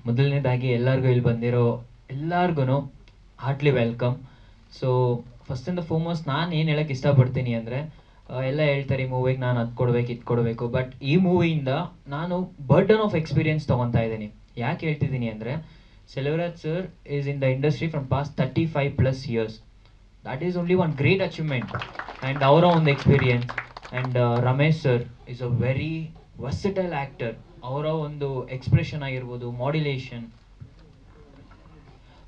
ಮೊದಲನೇದಾಗಿ ಎಲ್ಲರಿಗೂ ಇಲ್ಲಿ ಬಂದಿರೋ ಎಲ್ಲರಿಗೂ heartly welcome. So first and foremost ನಾನು ಏನು ಹೇಳೋಕ್ಕೆ ಇಷ್ಟಪಡ್ತೀನಿ ಅಂದರೆ, ಎಲ್ಲ ಹೇಳ್ತಾರೆ ಈ ಮೂವಿಗೆ ನಾನು ಅದು ಕೊಡಬೇಕು ಇದು ಕೊಡಬೇಕು, ಬಟ್ ಈ ಮೂವಿಯಿಂದ ನಾನು ಬರ್ಡನ್ ಆಫ್ ಎಕ್ಸ್ಪೀರಿಯನ್ಸ್ ತೊಗೊತಾ ಇದ್ದೀನಿ. ಯಾಕೆ ಹೇಳ್ತಿದ್ದೀನಿ ಅಂದರೆ, Selvaraj sir is in the industry from past 35+ years. That is only one great achievement. And ಅವರ ಒಂದು experience. And Ramesh sir is a very versatile actor. ಅವರ ಒಂದು ಎಕ್ಸ್ಪ್ರೆಷನ್ ಆಗಿರ್ಬೋದು,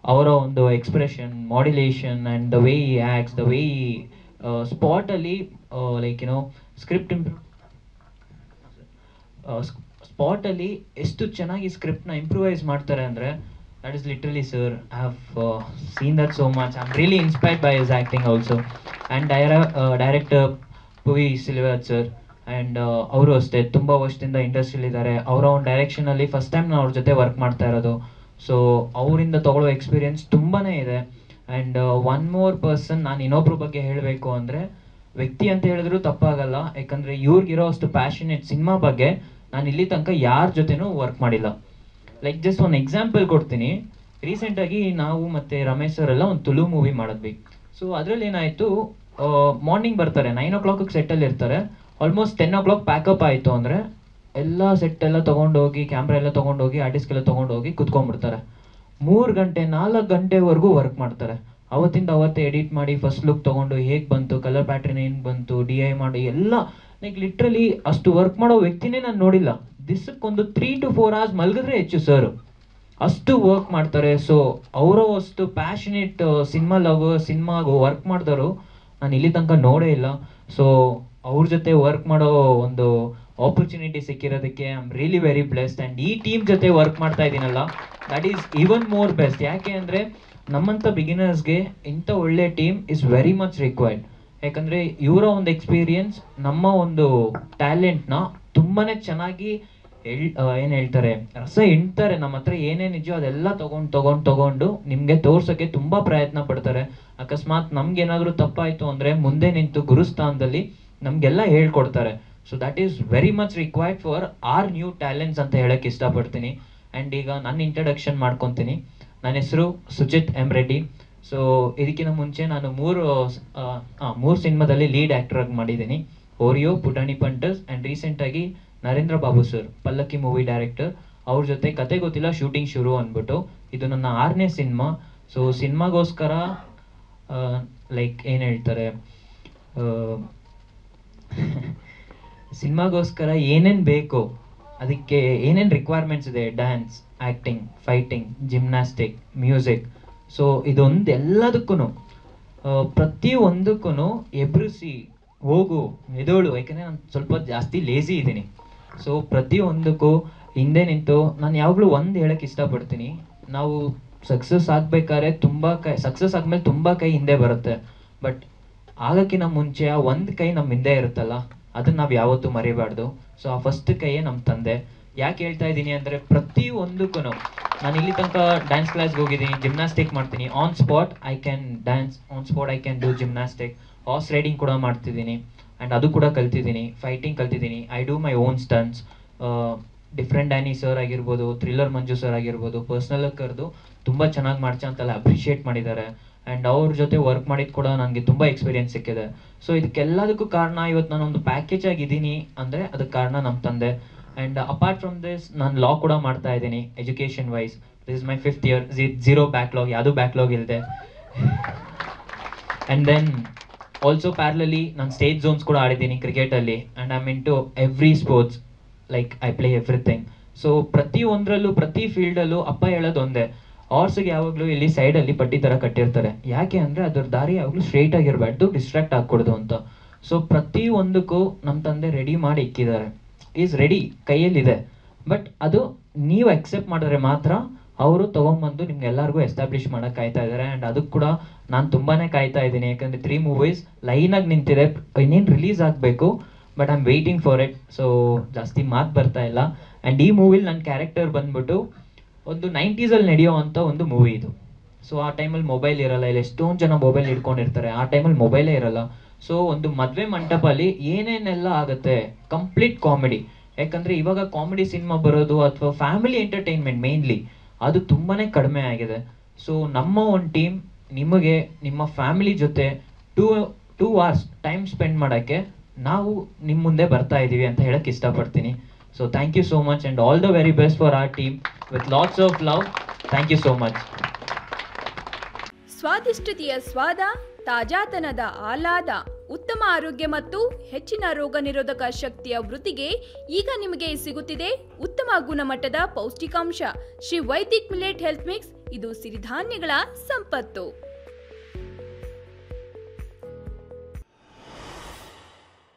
ಅವರ ಒಂದು expression, modulation and the way ಈ ಆ್ಯಕ್ಟ್ಸ್, ದ ವೇ ಈ ಸ್ಪಾಟಲ್ಲಿ like script ಸ್ಪಾಟಲ್ಲಿ ಎಷ್ಟು ಚೆನ್ನಾಗಿ ಸ್ಕ್ರಿಪ್ಟ್ನ ಇಂಪ್ರೂವೈಸ್ ಮಾಡ್ತಾರೆ ಅಂದರೆ, that is literally sir. I have seen that so much. I am really inspired by his acting also. And director Puvi Selvaraj sir, and ಅವರು ಅಷ್ಟೇ ತುಂಬ ವರ್ಷದಿಂದ ಇಂಡಸ್ಟ್ರಿಲಿದ್ದಾರೆ. ಅವರ ಒಂದು ಡೈರೆಕ್ಷನಲ್ಲಿ ಫಸ್ಟ್ ಟೈಮ್ ನಾನು ಅವ್ರ ಜೊತೆ ವರ್ಕ್ ಮಾಡ್ತಾ ಇರೋದು. ಸೊ ಅವರಿಂದ ತೊಗೊಳ್ಳೋ ಎಕ್ಸ್ಪೀರಿಯನ್ಸ್ ತುಂಬಾ ಇದೆ. ಆ್ಯಂಡ್ ಒನ್ ಮೋರ್ ಪರ್ಸನ್, ನಾನು ಇನ್ನೊಬ್ರ ಬಗ್ಗೆ ಹೇಳಬೇಕು ಅಂದರೆ, ವ್ಯಕ್ತಿ ಅಂತ ಹೇಳಿದ್ರು ತಪ್ಪಾಗಲ್ಲ, ಯಾಕಂದರೆ ಇವ್ರಿಗಿರೋ ಅಷ್ಟು ಪ್ಯಾಷನೇಟ್ ಸಿನಿಮಾ ಬಗ್ಗೆ ನಾನು ಇಲ್ಲಿ ತನಕ ಯಾರ ಜೊತೆನೂ ವರ್ಕ್ ಮಾಡಿಲ್ಲ. ಲೈಕ್ ಜಸ್ಟ್ ಒಂದು ಎಕ್ಸಾಂಪಲ್ ಕೊಡ್ತೀನಿ. ರೀಸೆಂಟಾಗಿ ನಾವು ಮತ್ತು ರಮೇಶ್ ಸರ್ ಎಲ್ಲ ಒಂದು ತುಳು ಮೂವಿ ಮಾಡಿದ್ವಿ. ಸೊ ಅದರಲ್ಲಿ ಏನಾಯಿತು, ಮಾರ್ನಿಂಗ್ ಬರ್ತಾರೆ, 9 o'clock ಸೆಟ್ಟಲ್ಲಿ ಇರ್ತಾರೆ. ಆಲ್ಮೋಸ್ಟ್ 10 o'clock ಪ್ಯಾಕಪ್ ಆಯಿತು ಅಂದರೆ ಎಲ್ಲ ಸೆಟ್ ಎಲ್ಲ ತೊಗೊಂಡೋಗಿ, ಕ್ಯಾಮ್ರಾ ಎಲ್ಲ ತೊಗೊಂಡೋಗಿ, ಆರ್ಟಿಸ್ಟ್ಗೆಲ್ಲ ತೊಗೊಂಡೋಗಿ ಕುತ್ಕೊಂಡ್ಬಿಡ್ತಾರೆ. 3 ಗಂಟೆ 4 ಗಂಟೆವರೆಗೂ ವರ್ಕ್ ಮಾಡ್ತಾರೆ. ಅವತ್ತಿಂದ ಅವತ್ತೇ ಎಡಿಟ್ ಮಾಡಿ, ಫಸ್ಟ್ ಲುಕ್ ತೊಗೊಂಡು ಹೇಗೆ ಬಂತು, ಕಲರ್ ಪ್ಯಾಟ್ರನ್ ಏನು ಬಂತು, DI ಮಾಡಿ ಎಲ್ಲ, ಲೈಕ್ ಲಿಟ್ರಲಿ ಅಷ್ಟು ವರ್ಕ್ ಮಾಡೋ ವ್ಯಕ್ತಿನೇ ನಾನು ನೋಡಿಲ್ಲ. ದಿಸಕ್ಕೊಂದು 3 to 4 hours ಮಲಗಿದ್ರೆ ಹೆಚ್ಚು ಸರ್, ಅಷ್ಟು ವರ್ಕ್ ಮಾಡ್ತಾರೆ. ಸೊ ಅವರು ಅಷ್ಟು ಪ್ಯಾಷನೇಟ್ ಸಿನಿಮಾ ಲವರ್, ಸಿನಿಮಾಗೂ ವರ್ಕ್ ಮಾಡಿದವರು ನಾನು ಇಲ್ಲಿ ತನಕ ನೋಡೇ ಇಲ್ಲ. ಸೊ ಅವ್ರ ಜೊತೆ ವರ್ಕ್ ಮಾಡೋ ಒಂದು ಆಪರ್ಚುನಿಟಿ ಸಿಕ್ಕಿರೋದಕ್ಕೆ I am really very blessed. And ಈ ಟೀಮ್ ಜೊತೆ ವರ್ಕ್ ಮಾಡ್ತಾ ಇದ್ದೀನಲ್ಲ, that is even more best. ಯಾಕೆ ಅಂದರೆ, ನಮ್ಮಂಥ ಬಿಗಿನರ್ಸ್ಗೆ ಇಂಥ ಒಳ್ಳೆ team is very much required. ಯಾಕಂದರೆ ಇವರ ಒಂದು ಎಕ್ಸ್ಪೀರಿಯನ್ಸ್ ನಮ್ಮ ಒಂದು ಟ್ಯಾಲೆಂಟ್ನ ತುಂಬಾ ಚೆನ್ನಾಗಿ ಏನು ಹೇಳ್ತಾರೆ, ರಸ ಹಿಂಡ್ತಾರೆ. ನಮ್ಮ ಹತ್ರ ಏನೇನು ನಿಜ ಅದೆಲ್ಲ ತೊಗೊಂಡು ನಿಮಗೆ ತೋರ್ಸೋಕ್ಕೆ ತುಂಬ ಪ್ರಯತ್ನ ಪಡ್ತಾರೆ. ಅಕಸ್ಮಾತ್ ನಮ್ಗೇನಾದರೂ ತಪ್ಪಾಯಿತು ಅಂದರೆ ಮುಂದೆ ನಿಂತು ಗುರುಸ್ಥಾನದಲ್ಲಿ ನಮಗೆಲ್ಲ ಹೇಳ್ಕೊಡ್ತಾರೆ. So that is very much required for our new talents ಅಂತ ಹೇಳೋಕ್ಕೆ ಇಷ್ಟಪಡ್ತೀನಿ. ಆ್ಯಂಡ್ ಈಗ ನನ್ನ ಇಂಟ್ರಡಕ್ಷನ್ ಮಾಡ್ಕೊತೀನಿ. ನನ್ನ ಹೆಸರು ಸುಜಿತ್ ಎಂ ರೆಡ್ಡಿ. ಸೊ ಇದಕ್ಕಿಂತ ಮುಂಚೆ ನಾನು ಮೂರು ಸಿನಿಮಾದಲ್ಲಿ ಲೀಡ್ ಆ್ಯಕ್ಟರಾಗಿ ಮಾಡಿದ್ದೀನಿ. ಓರಿಯೋ, ಪುಟಾಣಿ ಪಂಟರ್ಸ್, ಆ್ಯಂಡ್ ರೀಸೆಂಟಾಗಿ ನರೇಂದ್ರ ಬಾಬು ಸರ್, ಪಲ್ಲಕ್ಕಿ ಮೂವಿ ಡೈರೆಕ್ಟರ್, ಅವ್ರ ಜೊತೆ ಕತೆ ಗೊತ್ತಿಲ್ಲ ಶೂಟಿಂಗ್ ಶುರು ಅಂದ್ಬಿಟ್ಟು. ಇದು ನನ್ನ 6ನೇ ಸಿನಿಮಾ. ಸೊ ಸಿನಿಮಾಗೋಸ್ಕರ ಲೈಕ್ ಏನು ಹೇಳ್ತಾರೆ, ಸಿನಿಮಾಗೋಸ್ಕರ ಏನೇನು ಬೇಕು, ಅದಕ್ಕೆ ಏನೇನು ರಿಕ್ವೈರ್ಮೆಂಟ್ಸ್ ಇದೆ, dance, acting, fighting, gymnastic, music. So ಇದೊಂದು ಎಲ್ಲದಕ್ಕೂ ಪ್ರತಿಯೊಂದಕ್ಕೂ ಎಬ್ರಿಸಿ ಹೋಗು ಎದೋಳು. ಯಾಕೆಂದರೆ ನಾನು ಸ್ವಲ್ಪ ಜಾಸ್ತಿ ಲೇಸಿ ಇದ್ದೀನಿ. ಸೊ ಪ್ರತಿಯೊಂದಕ್ಕೂ ಹಿಂದೆ ನಿಂತು ನಾನು ಯಾವಾಗಲೂ ಒಂದು ಹೇಳೋಕ್ಕೆ ಇಷ್ಟಪಡ್ತೀನಿ, ನಾವು ಸಕ್ಸಸ್ ಆಗಬೇಕಾದ್ರೆ ಸಕ್ಸಸ್ ಆದಮೇಲೆ ತುಂಬ ಕೈ ಹಿಂದೆ ಬರುತ್ತೆ. ಬಟ್ ಆಗೋಕ್ಕಿಂತ ಮುಂಚೆ ಆ ಒಂದು ಕೈ ನಮ್ಮ ಹಿಂದೆ ಇರುತ್ತಲ್ಲ, ಅದನ್ನು ನಾವು ಯಾವತ್ತೂ ಮರಿಬಾರ್ದು. ಸೊ ಆ ಫಸ್ಟ್ ಕೈಯೇ ನಮ್ಮ ತಂದೆ. ಯಾಕೆ ಹೇಳ್ತಾ ಇದ್ದೀನಿ ಅಂದರೆ, ಪ್ರತಿಯೊಂದಕ್ಕೂ ನಾನು ಇಲ್ಲಿ ತನಕ ಡ್ಯಾನ್ಸ್ ಕ್ಲಾಸ್ಗೆ ಹೋಗಿದ್ದೀನಿ, ಜಿಮ್ನಾಸ್ಟಿಕ್ ಮಾಡ್ತೀನಿ. On spot I can dance, on spot I can do gymnastic. Horse riding ಕೂಡ ಮಾಡ್ತಿದ್ದೀನಿ, ಆ್ಯಂಡ್ ಅದು ಕೂಡ ಕಲ್ತಿದ್ದೀನಿ. ಫೈಟಿಂಗ್ ಕಲ್ತಿದ್ದೀನಿ. I do my own stunts. Different Danny sir ಆಗಿರ್ಬೋದು, ಥ್ರಿಲ್ಲರ್ ಮಂಜು ಸರ್ ಆಗಿರ್ಬೋದು, ಪರ್ಸ್ನಲಾಗಿ ಕರೆದು ತುಂಬ ಚೆನ್ನಾಗಿ ಮಾಡ್ಚ ಅಂತೆಲ್ಲ ಅಪ್ರಿಷಿಯೇಟ್ ಮಾಡಿದ್ದಾರೆ. ಆ್ಯಂಡ್ ಅವ್ರ ಜೊತೆ ವರ್ಕ್ ಮಾಡಿದ್ದು ಕೂಡ ನನಗೆ ತುಂಬ ಎಕ್ಸ್ಪೀರಿಯೆನ್ಸ್ ಸಿಕ್ಕಿದೆ. ಸೊ ಇದಕ್ಕೆಲ್ಲದಕ್ಕೂ ಕಾರಣ, ಇವತ್ತು ನಾನೊಂದು ಪ್ಯಾಕೇಜ್ ಆಗಿದ್ದೀನಿ ಅಂದರೆ ಅದಕ್ಕೆ ಕಾರಣ ನಮ್ಮ ತಂದೆ. ಆ್ಯಂಡ್ ಅಪಾರ್ಟ್ ಫ್ರಮ್ ದಿಸ್, ನಾನು ಲಾ ಕೂಡ ಮಾಡ್ತಾ ಇದ್ದೀನಿ education wise. This is my 5th year. 0 backlog, ಯಾವುದೂ ಬ್ಯಾಕ್ಲಾಗ್ ಇಲ್ಲದೆ. ಆ್ಯಂಡ್ ದೆನ್ ಆಲ್ಸೋ ಪ್ಯಾರಲಲಿ ನಾನು ಸ್ಟೇಟ್ ಝೋನ್ಸ್ ಕೂಡ ಆಡಿದ್ದೀನಿ ಕ್ರಿಕೆಟಲ್ಲಿ. And I mean to every sports, like I play everything. So ಪ್ರತಿಯೊಂದರಲ್ಲೂ, ಪ್ರತಿ ಫೀಲ್ಡಲ್ಲೂ ಅಪ್ಪ ಹೇಳೋದು ಒಂದೇ, ಹಾರ್ಸಿಗೆ ಯಾವಾಗಲೂ ಇಲ್ಲಿ ಸೈಡಲ್ಲಿ ಪಟ್ಟಿ ಥರ ಕಟ್ಟಿರ್ತಾರೆ. ಯಾಕೆ ಅಂದರೆ ಅದ್ರ ದಾರಿ ಯಾವಾಗಲೂ ಸ್ಟ್ರೈಟ್ ಆಗಿರಬಾರ್ದು, ಡಿಸ್ಟ್ರಾಕ್ಟ್ ಆಗ್ಕೊಡ್ದು ಅಂತ. ಸೊ ಪ್ರತಿಯೊಂದಕ್ಕೂ ನಮ್ಮ ತಂದೆ ರೆಡಿ ಮಾಡಿ ಇಕ್ಕಿದ್ದಾರೆ. ಈಸ್ ರೆಡಿ, ಕೈಯಲ್ಲಿದೆ. ಬಟ್ ಅದು ನೀವು ಅಕ್ಸೆಪ್ಟ್ ಮಾಡಿದ್ರೆ ಮಾತ್ರ ಅವರು ತೊಗೊಂಬಂದು ನಿಮ್ಗೆಲ್ಲರಿಗೂ ಎಸ್ಟಾಬ್ಲಿಷ್ ಮಾಡೋಕ್ಕೆ ಕಾಯ್ತಾ ಇದ್ದಾರೆ. ಆ್ಯಂಡ್ ಅದಕ್ಕೆ ಕೂಡ ನಾನು ತುಂಬಾ ಕಾಯ್ತಾ ಇದ್ದೀನಿ. ಯಾಕಂದರೆ 3 movies ಲೈನಾಗಿ ನಿಂತಿದೆ, ಇನ್ನೇನು ರಿಲೀಸ್ ಆಗಬೇಕು. But I am waiting for it. So ಜಾಸ್ತಿ ಮಾತು ಬರ್ತಾ ಇಲ್ಲ. ಆ್ಯಂಡ್ ಈ ಮೂವಿಲಿ ನನ್ನ ಕ್ಯಾರೆಕ್ಟರ್ ಬಂದ್ಬಿಟ್ಟು ಒಂದು 90s ನಡೆಯೋ ಅಂಥ ಒಂದು ಮೂವಿ ಇದು. ಸೊ ಆ ಟೈಮಲ್ಲಿ ಮೊಬೈಲ್ ಇರಲ್ಲ, ಇಲ್ಲ ಎಷ್ಟೊಂದು ಜನ ಮೊಬೈಲ್ ಹಿಡ್ಕೊಂಡಿರ್ತಾರೆ. ಆ ಟೈಮಲ್ಲಿ ಮೊಬೈಲೇ ಇರಲ್ಲ. ಸೊ ಒಂದು ಮದುವೆ ಮಂಟಪಲ್ಲಿ ಏನೇನೆಲ್ಲ ಆಗುತ್ತೆ, ಕಂಪ್ಲೀಟ್ ಕಾಮಿಡಿ. ಯಾಕಂದರೆ ಇವಾಗ ಕಾಮಿಡಿ ಸಿನಿಮಾ ಬರೋದು ಅಥವಾ ಫ್ಯಾಮಿಲಿ ಎಂಟರ್ಟೈನ್ಮೆಂಟ್ ಮೇನ್ಲಿ ಅದು ತುಂಬಾ ಕಡಿಮೆ ಆಗಿದೆ. ಸೊ ನಮ್ಮ ಒಂದು ಟೀಮ್ ನಿಮಗೆ ನಿಮ್ಮ ಫ್ಯಾಮಿಲಿ ಜೊತೆ 2 hours ಟೈಮ್ ಸ್ಪೆಂಡ್ ಮಾಡೋಕ್ಕೆ ನಾವು ನಿಮ್ಮ ಮುಂದೆ ಬರ್ತಾ ಇದ್ದೀವಿ ಅಂತ ಹೇಳಕ್ಕೆ ಇಷ್ಟಪಡ್ತೀನಿ. So thank you so much and all the very best for our team with lots of love. Thank you so much. ಸ್ವಾದಿಷ್ಟತೆಯ ಸ್ವಾದ, ತಾಜಾತನದ ಆಹ್ಲಾದ, ಉತ್ತಮ ಆರೋಗ್ಯ ಮತ್ತು ಹೆಚ್ಚಿನ ರೋಗ ನಿರೋಧಕ ಶಕ್ತಿಯ ವೃದ್ಧಿಗೆ ಈಗ ನಿಮಗೆ ಸಿಗುತ್ತಿದೆ ಉತ್ತಮ ಗುಣಮಟ್ಟದ ಪೌಷ್ಟಿಕಾಂಶ Shri Vaidik millet health mix. ಇದು ಸಿರಿಧಾನ್ಯಗಳ ಸಂಪತ್ತು.